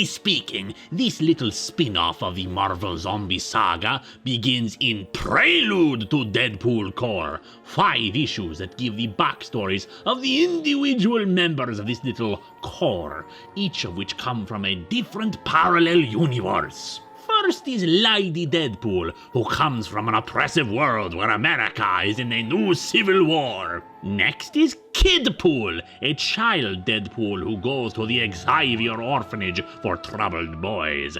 Technically speaking, this little spin-off of the Marvel Zombie saga begins in Prelude to Deadpool Corps, 5 issues that give the backstories of the individual members of this little corps, each of which come from a different parallel universe. First is Lady Deadpool, who comes from an oppressive world where America is in a new civil war. Next is Kidpool, a child Deadpool who goes to the Xavier orphanage for troubled boys,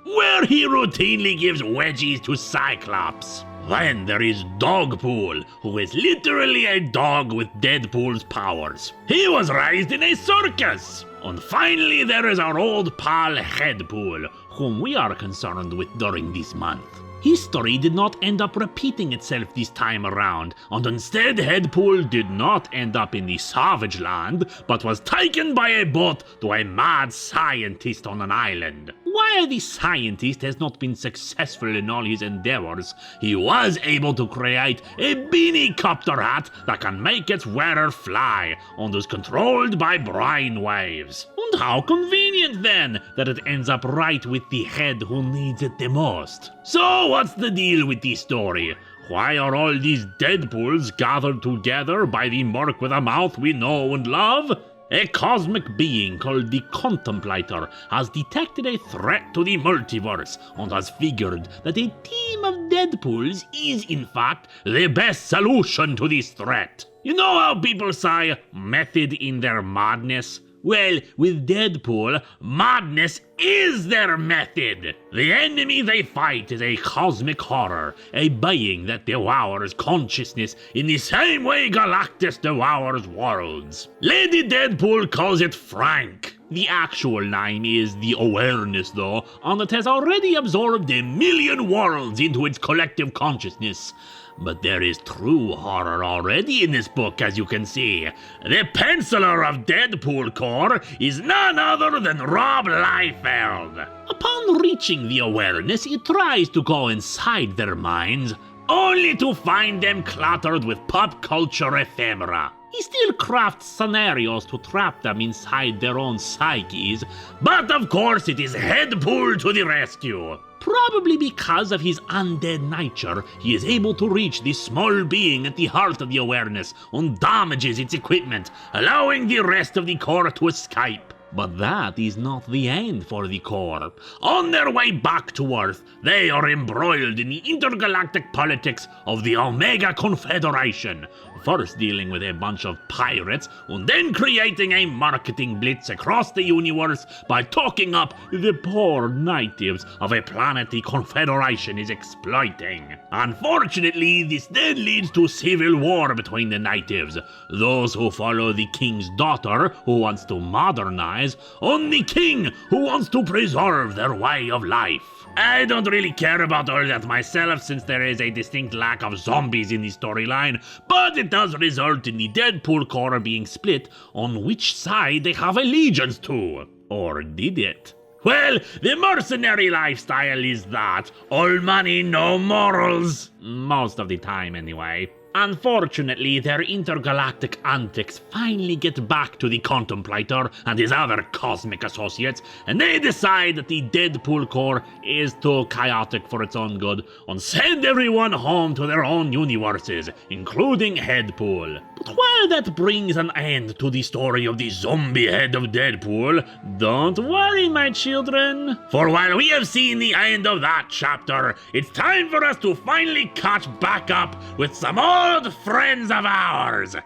where he routinely gives wedgies to Cyclops. Then there is Dogpool, who is literally a dog with Deadpool's powers. He was raised in a circus. And finally there is our old pal Headpool, whom we are concerned with during this month. History did not end up repeating itself this time around, and instead Headpool did not end up in the Savage Land, but was taken by a boat to a mad scientist on an island. While the scientist has not been successful in all his endeavors, he was able to create a beanie copter hat that can make its wearer fly, and is controlled by brine waves. And how convenient then that it ends up right with the head who needs it the most. So what's the deal with this story? Why are all these Deadpools gathered together by the merc with a mouth we know and love? A cosmic being called the Contemplator has detected a threat to the multiverse and has figured that a team of Deadpools is in fact the best solution to this threat. You know how people say method in their madness? Well, with Deadpool, madness is their method. The enemy they fight is a cosmic horror, a being that devours consciousness in the same way Galactus devours worlds. Lady Deadpool calls it Frank. The actual name is the Awareness though, and it has already absorbed 1,000,000 worlds into its collective consciousness. But there is true horror already in this book, as you can see. The penciler of Deadpool Corps is none other than Rob Liefeld. Upon reaching the Awareness, he tries to go inside their minds, only to find them cluttered with pop culture ephemera. He still crafts scenarios to trap them inside their own psyches, but of course it is Headpool to the rescue. Probably because of his undead nature, he is able to reach the small being at the heart of the Awareness and damages its equipment, allowing the rest of the Corps to escape. But that is not the end for the Corps. On their way back to Earth, they are embroiled in the intergalactic politics of the Omega Confederation, first dealing with a bunch of pirates and then creating a marketing blitz across the universe by talking up the poor natives of a planet the Confederation is exploiting. Unfortunately, this then leads to civil war between the natives, those who follow the king's daughter who wants to modernize, and the king who wants to preserve their way of life. I don't really care about all that myself since there is a distinct lack of zombies in the storyline, but it does result in the Deadpool Corps being split on which side they have allegiance to. Or did it? Well, the mercenary lifestyle is that. All money, no morals. Most of the time, anyway. Unfortunately, their intergalactic antics finally get back to the Contemplator and his other cosmic associates, and they decide that the Deadpool Corps is too chaotic for its own good and send everyone home to their own universes, including Headpool. But while that brings an end to the story of the zombie head of Deadpool, don't worry, my children. For while we have seen the end of that chapter, it's time for us to finally catch back up with some old friends of ours.